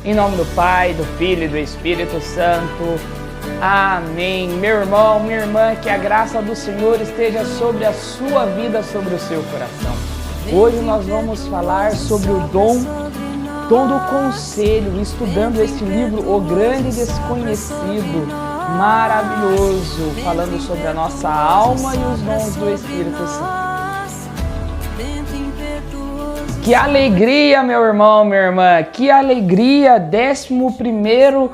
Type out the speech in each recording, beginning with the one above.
Em nome do Pai, do Filho e do Espírito Santo. Amém. Meu irmão, minha irmã, que a graça do Senhor esteja sobre a sua vida, sobre o seu coração. Hoje nós vamos falar sobre o dom do conselho, estudando este livro, O Grande Desconhecido, maravilhoso, falando sobre a nossa alma e os dons do Espírito Santo. Que alegria, meu irmão, minha irmã, que alegria, 11º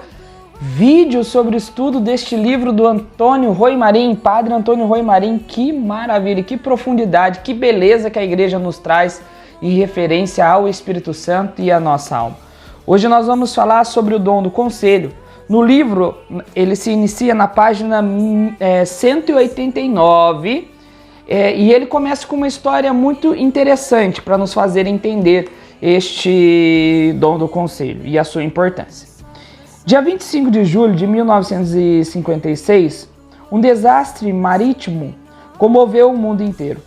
vídeo sobre o estudo deste livro do Antônio Roy Marim, Padre Antônio Roy Marim. Que maravilha, que profundidade, que beleza que a igreja nos traz em referência ao Espírito Santo e à nossa alma. Hoje nós vamos falar sobre o dom do conselho. No livro, ele se inicia na página 189, e ele começa com uma história muito interessante para nos fazer entender este dom do conselho e a sua importância. Dia 25 de julho de 1956, um desastre marítimo comoveu o mundo inteiro.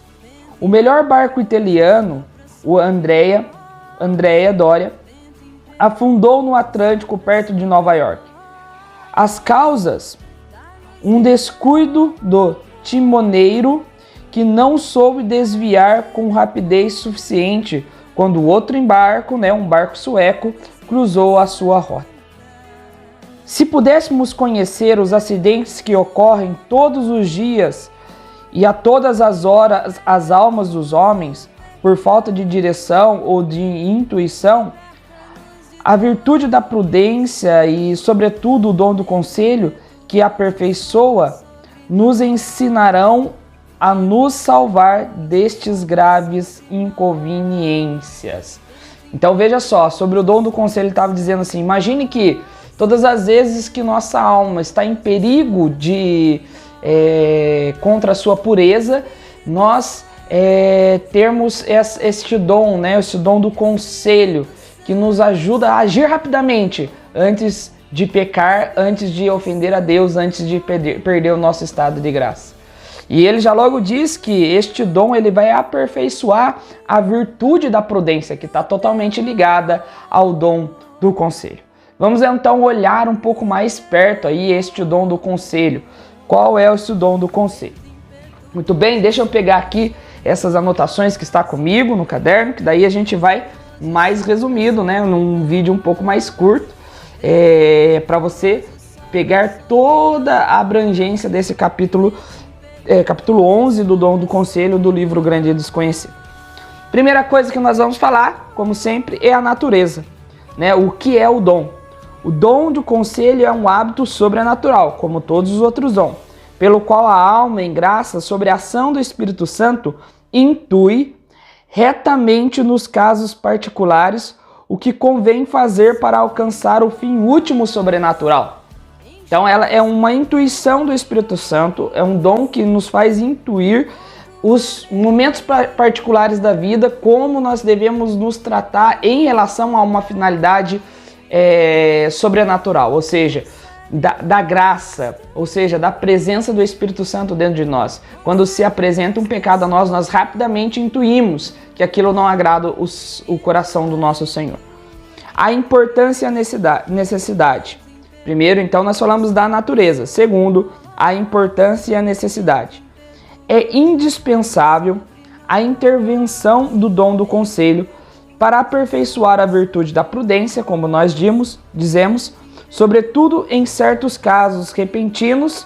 O melhor barco italiano, o Andrea Doria, afundou no Atlântico perto de Nova York. As causas: um descuido do timoneiro que não soube desviar com rapidez suficiente quando outro barco, um barco sueco, cruzou a sua rota. Se pudéssemos conhecer os acidentes que ocorrem todos os dias e a todas as horas as almas dos homens, por falta de direção ou de intuição, a virtude da prudência e, sobretudo, o dom do conselho que aperfeiçoa, nos ensinarão a nos salvar destes graves inconveniências. Então veja só, sobre o dom do conselho ele estava dizendo assim, imagine que todas as vezes que nossa alma está em perigo de contra a sua pureza, nós termos este dom, esse dom do conselho, que nos ajuda a agir rapidamente antes de pecar, antes de ofender a Deus, antes de perder o nosso estado de graça. E ele já logo diz que este dom ele vai aperfeiçoar a virtude da prudência, que está totalmente ligada ao dom do conselho. Vamos então olhar um pouco mais perto aí este dom do conselho. Qual é esse dom do conselho? Muito bem, deixa eu pegar aqui essas anotações que está comigo no caderno, que daí a gente vai mais resumido, num vídeo um pouco mais curto, para você pegar toda a abrangência desse capítulo 11 do dom do conselho do livro Grande Desconhecido. Primeira coisa que nós vamos falar, como sempre, é a natureza, o que é o dom. O dom do conselho é um hábito sobrenatural, como todos os outros dons, pelo qual a alma, em graça, sobre a ação do Espírito Santo, intui retamente nos casos particulares o que convém fazer para alcançar o fim último sobrenatural. Então ela é uma intuição do Espírito Santo, é um dom que nos faz intuir os momentos particulares da vida, como nós devemos nos tratar em relação a uma finalidade sobrenatural, ou seja, da graça, ou seja, da presença do Espírito Santo dentro de nós. Quando se apresenta um pecado a nós rapidamente intuímos que aquilo não agrada o coração do nosso Senhor. A importância e a necessidade. Primeiro, então, nós falamos da natureza. Segundo, a importância e a necessidade. É indispensável a intervenção do dom do conselho para aperfeiçoar a virtude da prudência, como nós dizemos, sobretudo em certos casos repentinos,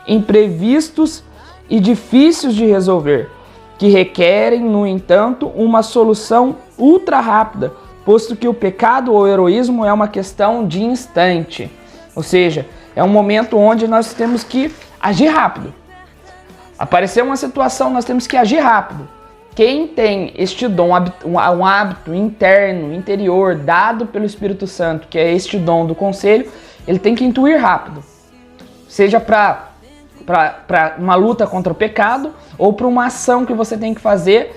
imprevistos e difíceis de resolver, que requerem, no entanto, uma solução ultra rápida, posto que o pecado ou o heroísmo é uma questão de instante. Ou seja, é um momento onde nós temos que agir rápido. Apareceu uma situação, nós temos que agir rápido. Quem tem este dom, um hábito interno, interior, dado pelo Espírito Santo, que é este dom do conselho, ele tem que intuir rápido. Seja para uma luta contra o pecado ou para uma ação que você tem que fazer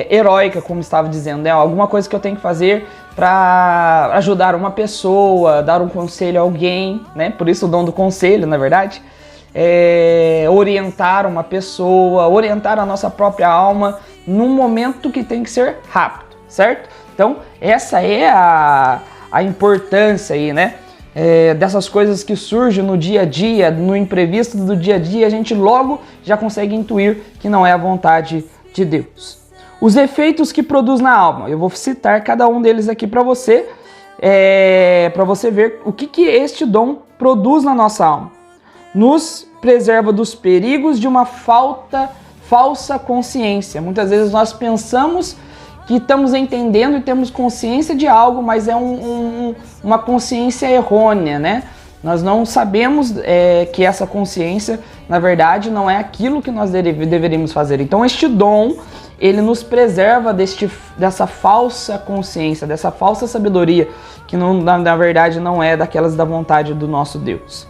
heróica, como estava dizendo, alguma coisa que eu tenho que fazer para ajudar uma pessoa, dar um conselho a alguém, por isso o dom do conselho, na verdade, orientar uma pessoa, orientar a nossa própria alma num momento que tem que ser rápido, certo? Então, essa é a importância aí, né? Dessas coisas que surgem no dia a dia, no imprevisto do dia a dia, a gente logo já consegue intuir que não é a vontade de Deus. Os efeitos que produz na alma, eu vou citar cada um deles aqui para você ver o que este dom produz na nossa alma. Nos preserva dos perigos de uma falsa consciência. Muitas vezes nós pensamos que estamos entendendo e temos consciência de algo, mas é uma consciência errônea, né? Nós não sabemos que essa consciência, na verdade, não é aquilo que nós deveríamos fazer. Então, este dom, ele nos preserva dessa falsa consciência, dessa falsa sabedoria, que na verdade não é daquelas da vontade do nosso Deus.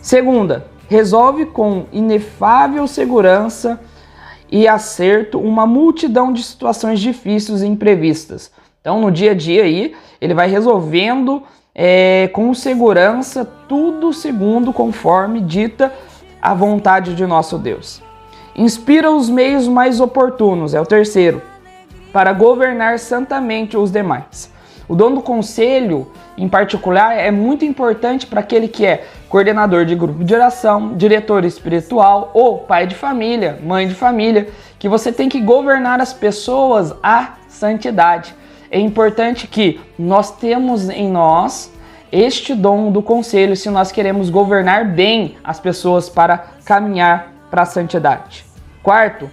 Segunda, resolve com inefável segurança e acerto uma multidão de situações difíceis e imprevistas. Então, no dia a dia aí, ele vai resolvendo com segurança tudo segundo conforme dita a vontade de nosso Deus. Inspira os meios mais oportunos, é o terceiro, para governar santamente os demais. O dom do conselho, em particular, é muito importante para aquele que é coordenador de grupo de oração, diretor espiritual ou pai de família, mãe de família, que você tem que governar as pessoas à santidade. É importante que nós temos em nós este dom do conselho se nós queremos governar bem as pessoas para caminhar para a santidade. Quarto,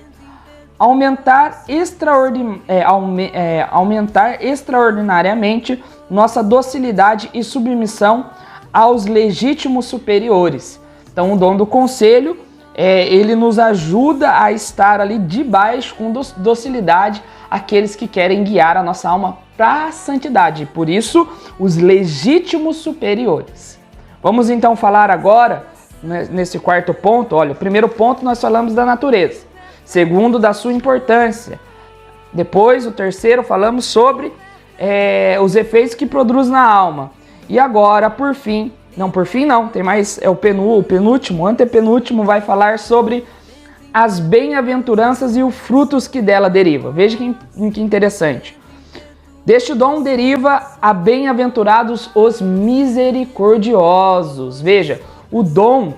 aumentar extraordinariamente nossa docilidade e submissão aos legítimos superiores. Então, o dom do conselho, ele nos ajuda a estar ali debaixo com docilidade aqueles que querem guiar a nossa alma para a santidade. Por isso, os legítimos superiores. Vamos então falar agora, nesse quarto ponto. Olha, o primeiro ponto nós falamos da natureza. Segundo, da sua importância. Depois, o terceiro, falamos sobre os efeitos que produz na alma. E agora, por fim, tem mais, é o penúltimo, antepenúltimo, vai falar sobre as bem-aventuranças e os frutos que dela deriva. Veja que interessante. Deste dom deriva a bem-aventurados os misericordiosos. Veja, o dom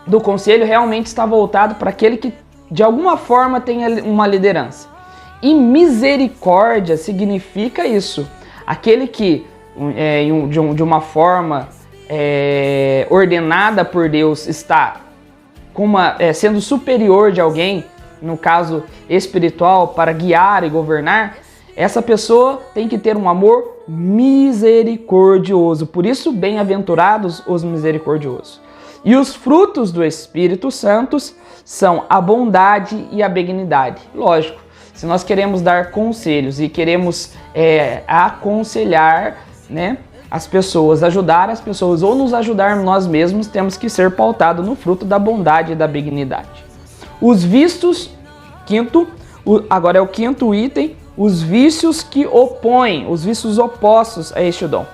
do conselho realmente está voltado para aquele que de alguma forma tem uma liderança. E misericórdia significa isso. Aquele que de uma forma ordenada por Deus está sendo superior de alguém, no caso espiritual, para guiar e governar, essa pessoa tem que ter um amor misericordioso. Por isso, bem-aventurados os misericordiosos. E os frutos do Espírito Santo são a bondade e a benignidade. Lógico, se nós queremos dar conselhos e queremos aconselhar, né, as pessoas, ajudar as pessoas ou nos ajudar nós mesmos, temos que ser pautados no fruto da bondade e da benignidade. Os vícios, agora é o quinto item, os vícios que opõem, os vícios opostos a este dom.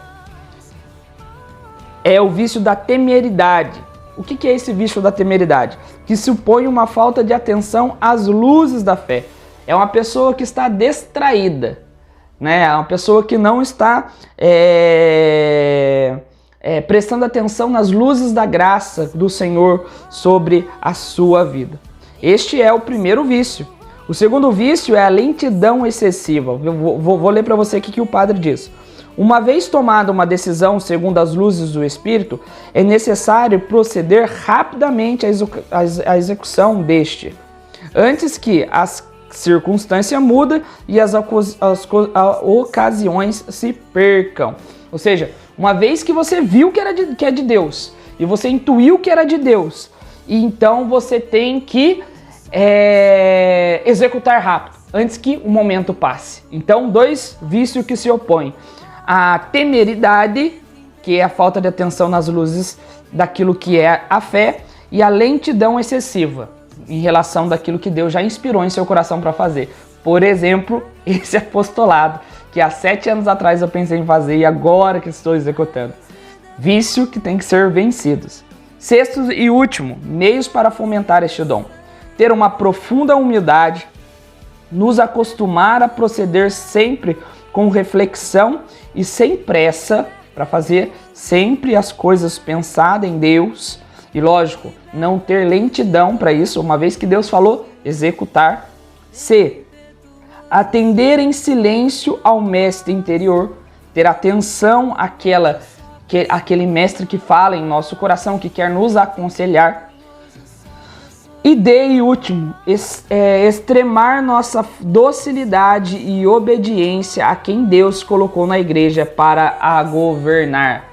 É o vício da temeridade. O que é esse vício da temeridade? Que supõe uma falta de atenção às luzes da fé. É uma pessoa que está distraída, né? É uma pessoa que não está prestando atenção nas luzes da graça do Senhor sobre a sua vida. Este é o primeiro vício. O segundo vício é a lentidão excessiva. Vou ler para você o que o padre diz. Uma vez tomada uma decisão segundo as luzes do Espírito, é necessário proceder rapidamente à execução deste, antes que as circunstâncias mudem e as ocasiões se percam. Ou seja, uma vez que você viu que é de Deus, e você intuiu que era de Deus, e então você tem que executar rápido, antes que o momento passe. Então, dois vícios que se opõem. A temeridade, que é a falta de atenção nas luzes daquilo que é a fé, e a lentidão excessiva em relação daquilo que Deus já inspirou em seu coração para fazer. Por exemplo, esse apostolado, que há 7 anos atrás eu pensei em fazer e agora que estou executando. Vício que tem que ser vencidos. Sexto e último, meios para fomentar este dom. Ter uma profunda humildade, nos acostumar a proceder sempre com reflexão e sem pressa, para fazer sempre as coisas pensadas em Deus e, lógico, não ter lentidão para isso, uma vez que Deus falou, executar. C. Atender em silêncio ao mestre interior, ter atenção àquele mestre que fala em nosso coração, que quer nos aconselhar. E D, e último, extremar nossa docilidade e obediência a quem Deus colocou na igreja para a governar,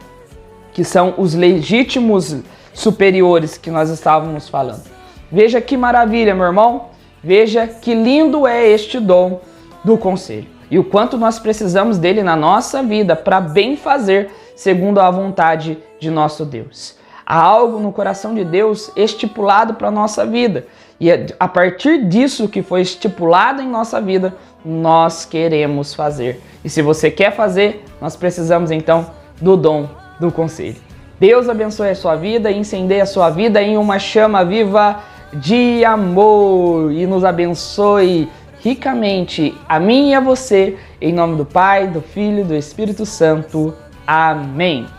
que são os legítimos superiores que nós estávamos falando. Veja que maravilha, meu irmão. Veja que lindo é este dom do conselho e o quanto nós precisamos dele na nossa vida para bem fazer segundo a vontade de nosso Deus. Há algo no coração de Deus estipulado para a nossa vida e a partir disso que foi estipulado em nossa vida, nós queremos fazer. E se você quer fazer, nós precisamos então do dom do conselho. Deus abençoe a sua vida e incendeie a sua vida em uma chama viva de amor e nos abençoe ricamente a mim e a você, em nome do Pai, do Filho e do Espírito Santo. Amém.